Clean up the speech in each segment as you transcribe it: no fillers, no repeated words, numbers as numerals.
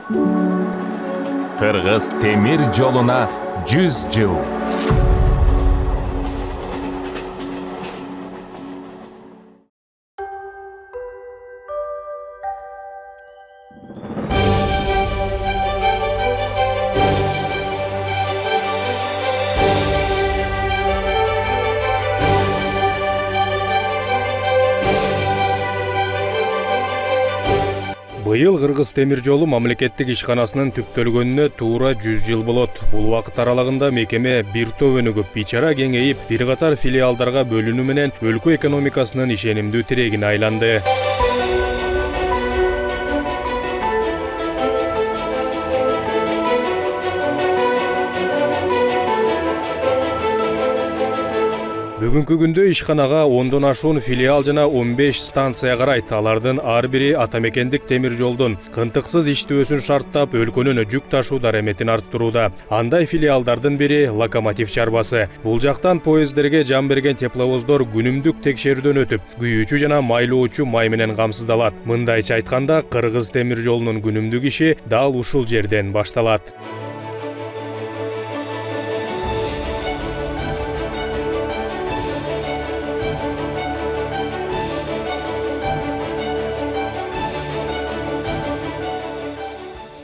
Кыргыз темир жолуна 100 жыл. Быйыл Кыргыз темир жолу мамлекеттик ишканасынын түптөлгөнүнө туура 100 жыл болот. Бул убакыт аралыгында мекеме бир топ өнүгүп, ичара кеңейип, бир катар филиалдарга бөлүнүү менен өлкө экономикасынын ишенимдүү тирегине айланды. Бүгүнкү күндө ишканага 10дон ашуун филиал жана 15 станция карайт. Алардын ар бири атамекендик темир жолдун кынтыксыз иштөөсүн шарттап, өлкөнүн жүк ташуу дареметин арттырууда. Андай филиалдардын бири Локомотив чарбасы. Бул жактан поезддерге жан берген тепловоздор күнүмдүк текшерүүдөн өтүп, күйүүчү жана майлоочу май менен камсыздалат. Мындайча айтканда, Кыргыз темир жолунун күнүмдүк иши дал ушул жерден башталат.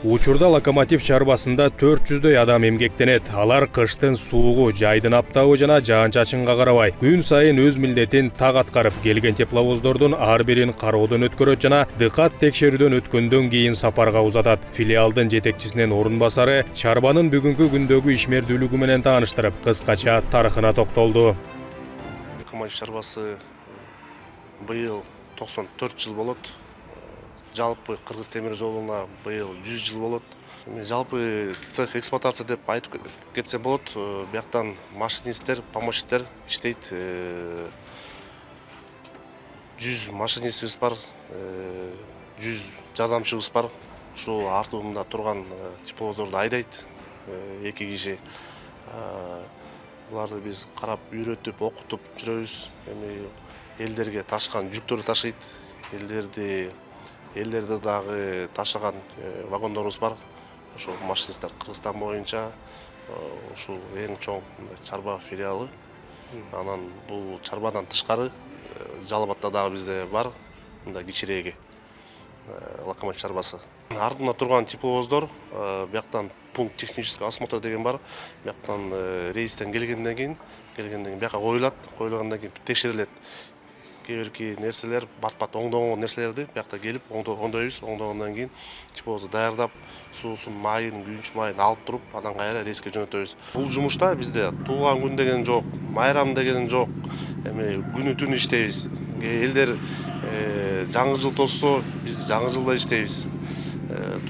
Учурда Локомотив чарбасында 400дөй адам эмгектенет. Алар кыштын суугу, жайдын аптабы жана жаан-чачынга карабай, күн сайын өз милдетин так аткарып, келген тепловоздордун ар бирин кароодон өткөрөт жана дыкат текшерүүдөн өткөндөн кийин сапарга узатат. Филиалдын жетекчисинин орун басары чарбанын бүгүнкү күндөгү ишмердүүлүгү менен тааныштырып, кыскача тарыхына токтолду. Локомотив чарбасы быйыл 94 жыл болот. Жалпы Кыргыз темир жолуна быйыл 100 жыл болот. Жалпы цех эксплуатация деп айтып кетсе болот. Бияктан машинисттер, помощниктер иштейт. 100 машинистибиз бар, 100 жардамчыбыз бар. Ушул артыбында турган тепловоздорду айдайт 2 киши. Буларды биз карап, үйрөтүп, окутуп жүрөбүз. Элдерге ташкан жүктөрдү ташыйт. Элдерде дагы ташыган вагондорубуз бар. Ошол машинисттер Кыргызстан боюнча ушул эң чоң чарба филиалы. Анан бул чарбадан тышкары Жалал Абадта дагы бизде бар, мындай кичиреги Локомотив чарбасы. Артында турган тепловоздор, бияктан пункт технический осмотр деген бар. Бияктан рейстен келгенден кийин бияка коюлат, коюлгандан кийин текшерилет. Кээ-бирки нерселер, бат-бат оңдогон нерселерди биякта келип оңдойбуз. Оңдогондон кийин тепловозду даярдап, суусун, майын, күйүүчү майын алып туруп, андан кайра рейске жөнөтөбүз. Бул жумушта бизде туулган күн деген жок, майрам деген жок. Күнү түнү иштейбиз. Элдер жаңы жыл толсо, биз жаңы жылда иштейбиз.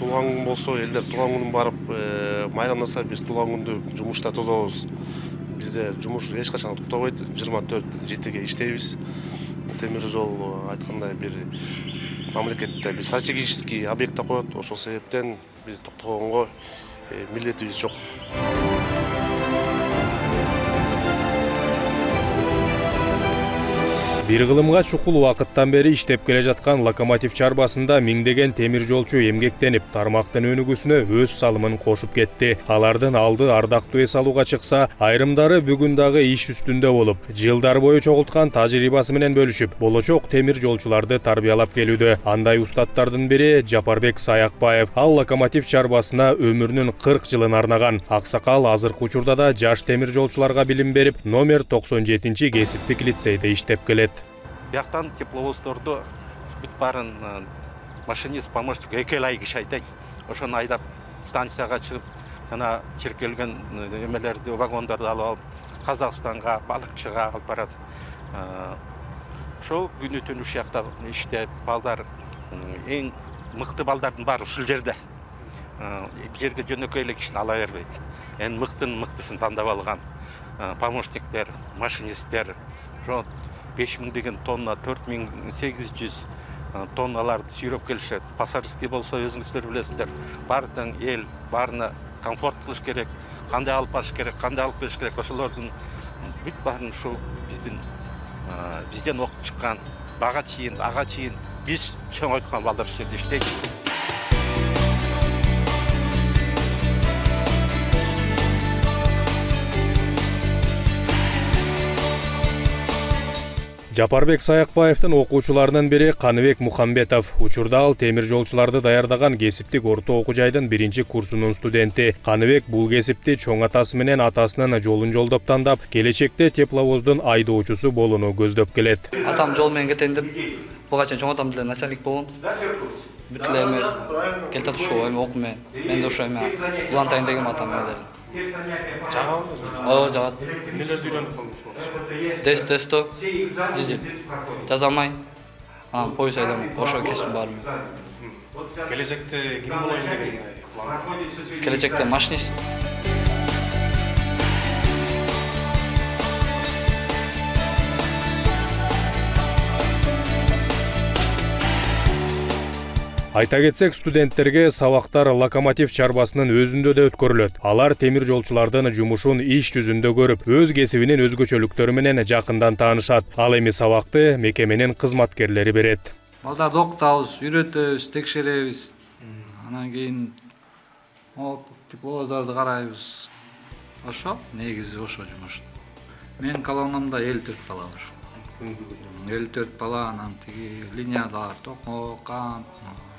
Туулган күн болсо, элдер туулган күнүн барып майрамдаса, биз туулган күндү жумушта тозобуз. Бизде жумуш эч качан токтобойт, 24/7 иштейбиз. Темир жол айткандай бир мамлекетте бир стратегический объект деп коет. Ошол себептен биз токтогонго милдетибиз жок. Бир кылымга чукул убакыттан бери иштеп келе жаткан Локомотив чарбасында миңдеген темир жолчу эмгектенип, тармактын өнүгүүсүнө өз салымын кошуп кетти. Алардын алды ардактуу эс алууга чыкса, айрымдары бүгүн дагы иш үстүндө болуп, жылдар бою чогулткан тажрыйбасы менен бөлүшүп, болочок темир жолчуларды тарбиялап келүүдө. Андай устаттардын бири Жапарбек Саякбаев. Ал Локомотив чарбасына өмүрүнүн 40 жылын арнаган. Аксакал азыркы учурда да жаш темир жолчуларга билим берип, номер 97 кесиптик лицейде иштеп келет. Бияктан тепловоздорду бүт барын машинист, помощник 2 ай киши айдайт. Ошону айдап станцияга чыгып, жана чиркелген эмелерди, вагондорду алып алып, Казакстанга, балыкчыга алып барат. Ошол күнү түнү ушул жакта иштеп, балдар эң мыкты балдардын баары ушул жерде. Бул жерге жөнөкөй эле кишини ала бербейт. Эң мыктысын тандап алган помощниктер, машинисттер, ошо 5000 деген тонна, 4800 тонналарды сүйрөп келишет. Пассажирский болсо өзүңүздөр билесиздер. Баардын эл, баарына комфорт кылыш керек, кандай алып барыш керек, кандай алып келиш керек. Ошолордун бүт баарын ушул бизден окуп чыккан, бага чейин, ага чейин биз чоңойткан балдар ушул жерде иштейт. Жапарбек Саякбаевдин окуучуларынын бири Каныбек Мухамбетов. Учурда ал темир жолчуларды даярдаган кесиптик орто окуу жайдын 1-курсунун студенти. Каныбек бул кесипти чоң атасы менен атасынын жолун жолдоп тандап, келечекте тепловоздун айдоочусу болууну көздөп келет. Атам жол менен кетейин деп, буга чейин чоң атам деле начальник болгон. Бүт эле эмес, келтат ушул эми окуу менен. Мен да ошо эми улантайын дегем атам эле. Жагабызбы? Жагат. Эмнелерди үйрөнүп калдыңыз? Тесто, дизель. Жазамай, анан поезд айдам, ошо кесип бар мен. Келечекте ким болоюн деген план? Келечекте машинист. Айта кетсек, студенттерге сабактар локомотив чарбасынын өзүндө да өткөрүлөт. Алар темир жолчулардын жумушун иш жүзүндө көрүп, өз кесибинин өзгөчөлүктөрү менен жакындан таанышат. Ал эми сабакты мекеменин кызматкерлери берет. Балдарды окутабыз, үйрөтөбүз, текшеребиз. Анан кийин тепловоздарды карайбыз. Ошо негизи ошо жумуш. Менин колоннамда 54 бала бар. 54 бала, анан тиги линиядалар токмок, кант,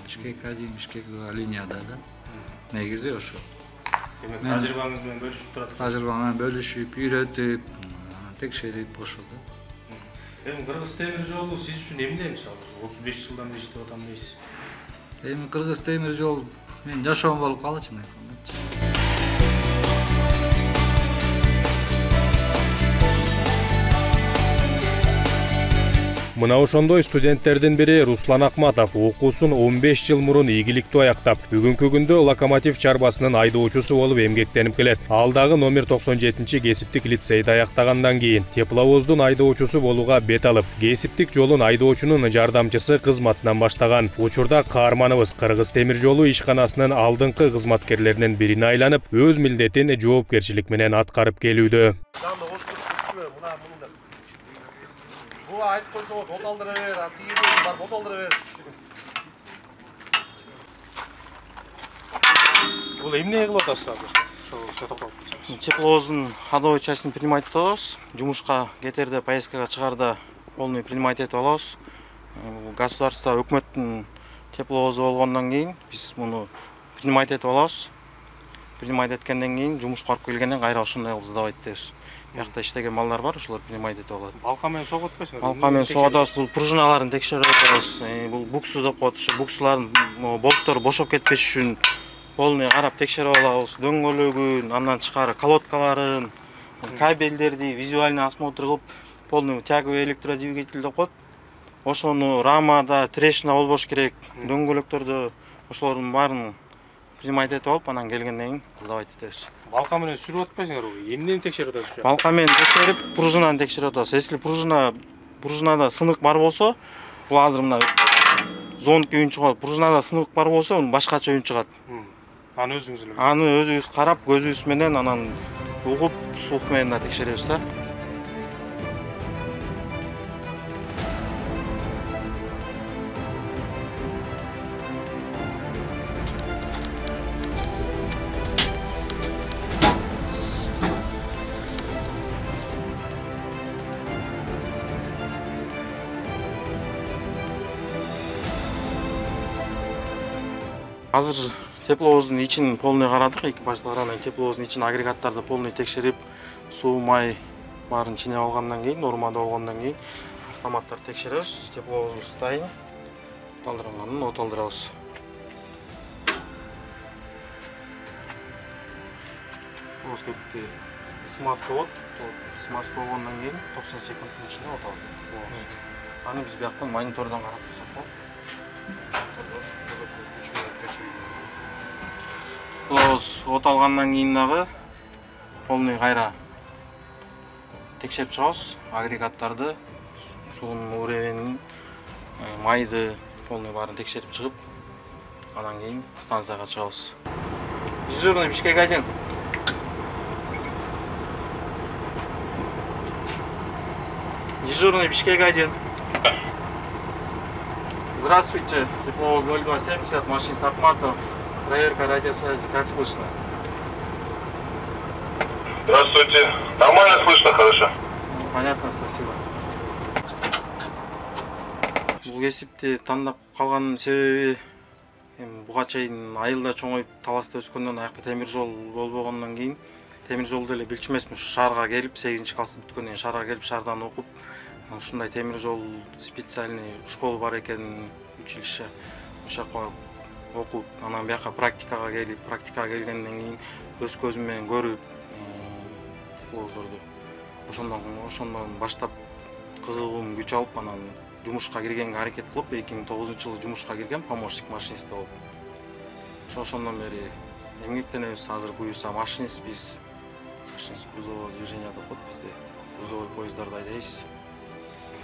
Бишкек 1, Бишкек 2 линияда да. Негизи ошо. Тажрыйбаңыз менен бөлүшүп турат. Тажрыйба менен бөлүшүп, үйрөтүп, текшерип ошол да. Эми Кыргыз темир жолу сиз үчүн эмне мисалы? 35 жылдан бери иштеп атам дейсиз. Эми Кыргыз темир жол менин жашоом болуп калды чын айтканда. Мына ошондой студенттердин бири Руслан Акматов окуусун 15 жыл мурун ийгиликтүү аяктап, бүгүнкү күндө локомотив чарбасынын айдоочусу болуп эмгектенип келет. Ал дагы номер 97-кесиптик лицейди аяктагандан кийин тепловоздун айдоочусу болууга бет алып, кесиптик жолун айдоочунун жардамчысы кызматынан баштаган. Учурда каарманыбыз Кыргыз темир жолу ишканасынын алдыңкы кызматкерлеринин бирине айланып, өз милдетин жоопкерчилик менен аткарып келүүдө. Bu ayıp koysa o botaldırı ver, atıyı var botaldırı ver. Бул эмне кылып атасыз азыр? Тепловоздун ходовой частин принимать этебиз. Жумушка кетерде, поездкага чыгарда полный принимать этип алабыз. Государство, өкмөттүн тепловозу болгондон кийин биз муну принимать этип алабыз. Принимать эткенден кийин жумушка барып келгенден кайра ошондой кылып сдавать этебиз. Биякта иштеген балдар бар, ошолор принимать этип алат. Балка менен согуп атпайсыңар? Балка менен согуп атабыз, бул пружиналарын текшерип атабыз. Бул буксу деп коет, ошо буксулардын болттору бошоп кетпеш үчүн полный карап текшерип алабыз. Дөңгөлөгүн, андан тышкары колодкаларын, кабелдерди визуальный осмотр кылып, полный тяговый электродвигатель деп коет. Ошону рамада трещина болбош керек, дөңгөлөктөрдө ошолордун баарын принимать этип алып, анан келгенден кийин сдавать этебиз. Балка менен сүрүп атпайсыңарбы? Эмнени текшерип атасыз? Балка менен текшерип, пружинаны текшерип атабыз. Если пружинада сынык бар болсо, бул азыр мына зондки үн чыгат. Пружинада сынык бар болсо, башкача үн чыгат. Аны өзүңүз эле? Аны өзүбүз карап, көзүбүз менен анан угуп, слух менен да текшеребиз да. Азыр тепловоздун ичин полный карадык, экипажды карадан тепловоздун ичин агрегаттарды полный текшерип, суу, май баарын чинеп алгандан кийин, нормада болгондон кийин автоматтарды текшеребиз. Тепловоздубуз дайын. Оталдырганын оталдырабыз. Тепловоз кетти. Смазка болот. Смазка болгондон кийин 90 секундтун ичинде оталат тепловоз. Аны биз бияктан монитордон карап турсак болот. Тепловоз оталгандан кийин дагы полный кайра текшерип чыгабыз. Агрегаттарды, суунун уровенин, майды полный баарын текшерип чыгып, анан кийин станцияга чыгабыз. Дежурный Бишкек 1. Дежурный Бишкек 1. Здравствуйте, тепловоз 0270, машинист Акматов. Проверка радиосвязи, как слышно? Здравствуйте. Нормально слышно, хорошо. Понятно, спасибо. бул кесипти тандап калганын себеби буга чейин айылда чоңоюп таласта өскөндөн аякта темир жол болбогондон кийин темир жолду эле билчү эмесмин. Шаарга келип 8-класс бүткөндөн кийин шаарга келип шаардан окуп ушундай темир жол специальный школа бар экен, училище. Ошол жака окуп, анан бияка практикага келгенден кийин өз көзүм менен көрүп тепловоздорду ошондон баштап кызыгуум күч алып, анан жумушка киргенге аракет кылып 2009-жылы жумушка киргем помощник машинист болуп. Ошондон бери эмгектенебиз. Азыр буюрса машинистпиз. Машинист грузового движения деп коет бизде. Грузовой поездарды айдайбыз.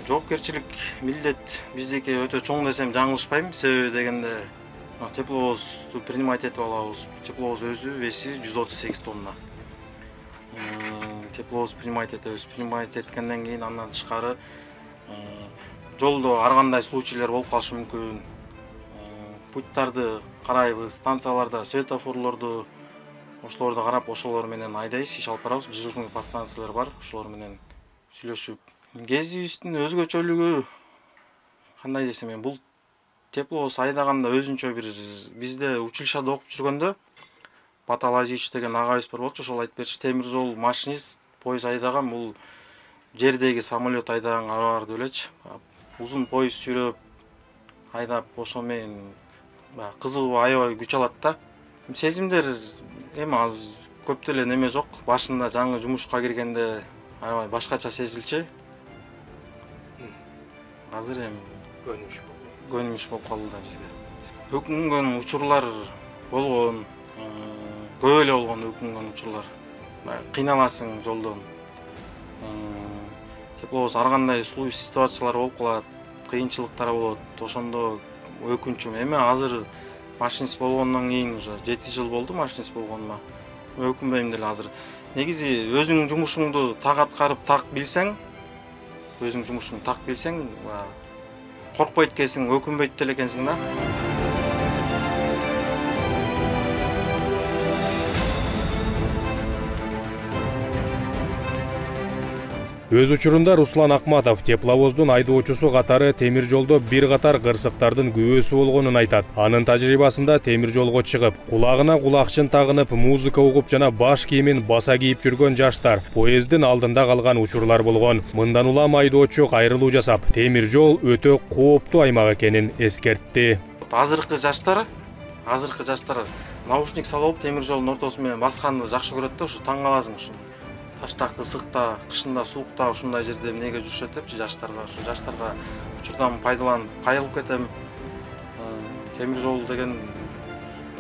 Жоопкерчилик милдет биздики өтө чоң десем жаңылышпайм. Себеби дегенде тепловозду принимать этип алабыз. Тепловоз өзү веси 138 тонна. Тепловоз принимать этебиз. Принимать эткенден кийин андан тышкары жолдо ар кандай случайлар болуп калышы мүмкүн. Путтарды карайбыз, станцияларда светофорлорду ошолорду карап, ошолор менен айдайбыз, иш алып барабыз. Дежурный подстанциялар бар, ошолор менен сүйлөшүп. Кезибиздин өзгөчөлүгү кандай десем, бул тепловоз айдаганда өзүнчө бир бизде училищада окуп жүргөндө Батал Азиевич деген агайыбыз бар болчу, ошол айтып берчү, темир жол машинист поезд айдаган бул жердеги самолет айдаганга барабар деп элечи. Узун поезд сүйрөп айдап ошо менен кызыгуу аябай күч алат да. Сезимдер аз көп деле неме жок. Башында жаңы жумушка киргенде аябай башкача сезилчү. Азыр көнүмүш болуп калды да бизге. Өкүнгөн учурлар болгон, көп эле болгон өкүнгөн учурлар. Кыйналасың жолдон. Тепловоз ар кандай ситуациялар болуп калат, кыйынчылыктар болот. Ошондо өкүнчүм. Эми азыр машинист болгондон кийин уже 7 жыл болду машинист болгонума. Өкүнбөйм деле азыр. Негизи өзүңүн жумушуңду так аткарып, так билсең, коркпойт экенсиң, өкүнбөйт деле экенсиң да. Өз учурунда Руслан Акматов тепловоздун айдоочусу катары темир жолдо бир катар кырсыктардын күбөсү болгонун айтат. Анын тажрыйбасында темир жолго чыгып, кулагына кулакчын тагынып, музыка угуп жана баш кийимин баса кийип жүргөн жаштар поездин алдында калган учурлар болгон. Мындан улам айдоочу кайрылуу жасап, темир жол өтө кооптуу аймак экенин эскертти. Азыркы жаштар наушник салып темир жолдун ортосу менен басканды жакшы көрөт да, ушу таң каласың ушу. Ташта, кысыкта, кышында, суукта ушундай жерде эмнеге жүрүшөт депчи жаштарга учурдан пайдаланып кайрылып кетем. Темир жол деген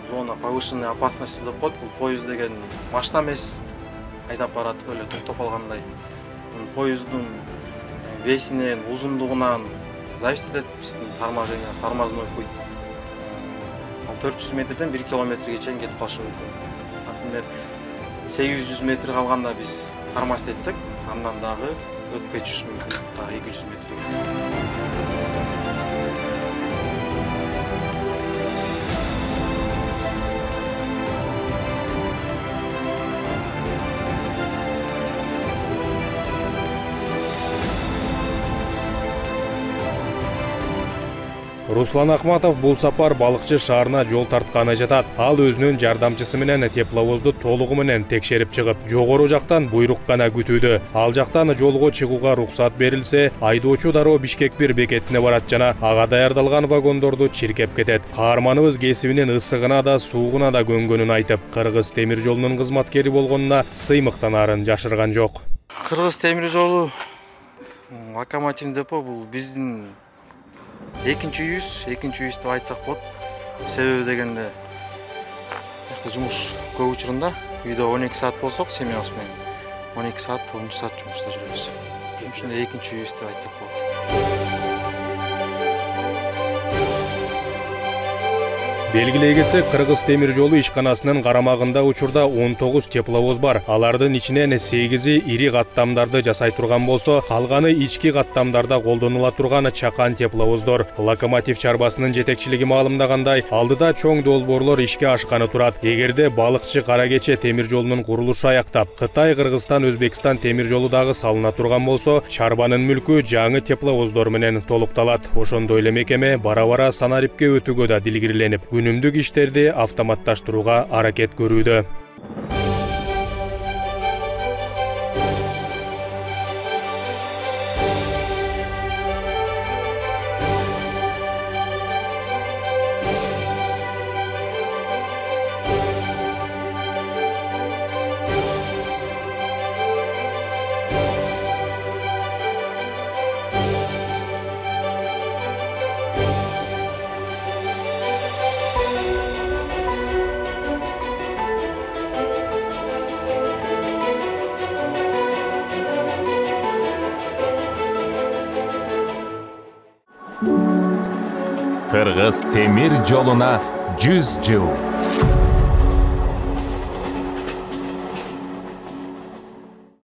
зона повышенной опасности деп коет. Бул поезд деген машина эмес, айдап барат эле токтоп калгандай. Поезддун весинен, узундугунан зависит этет биздин тормозной путь. 400 метрден 1 километрге чейин кетип калышы мүмкүн. Например, 800 метр калганда биз тормоз этсек, андан дагы өтүп кетиши мүмкүн, дагы 200 метрге. Руслан Акматов бул сапар балыкчы шаарына жол тартканы жатат. Ал өзүнүн жардамчысы менен тепловозду толугу менен текшерип чыгып, жогору жактан буйрук гана күтүүдө. Ал жактан жолго чыгууга уруксат берилсе, айдоочу дароо Бишкек 1 бекетине барат жана ага даярдалган вагондорду чиркеп кетет. Каарманыбыз кесибинин ысыгына да, суугуна да көнгөнүн айтып, Кыргыз темир жолунун кызматкери болгонуна сыймыктанаарын жашырган жок. Кыргыз темир жолу локомотив депо бул биздин экинчи үйүбүз деп айтсак болот. Себеби дегенде жумуш көп учурунда үйдө 12 саат болсок, семьябыз менен 12 саат, 10 саат жумушта жүрөбүз. Ошон үчүн экинчи үйүбүз деп айтсак болот. Белгилей кетсек, Кыргыз темир жолу ишканасынын карамагында учурда 19 тепловоз бар. Алардын ичинен 8-и ири каттамдарды жасай турган болсо, калганы ички каттамдарда колдонула турган чакан тепловоздор. Локомотив чарбасынын жетекчилиги маалымдагандай, алдыда чоң долбоорлор ишке ашканы турат. Эгерде балыкчы Кара Кече темир жолунун курулушу аяктап, Кытай, Кыргызстан, Өзбекстан темир жолу дагы салына турган болсо, чарбанын мүлкү жаңы тепловоздор менен толукталат. Ошондой эле мекеме бара-бара санарипке өтүүгө да дилгириленип, күнүмдүк иштерди автоматташтырууга аракет көрүүдө. Кыргыз темир жолуна 100 жыл.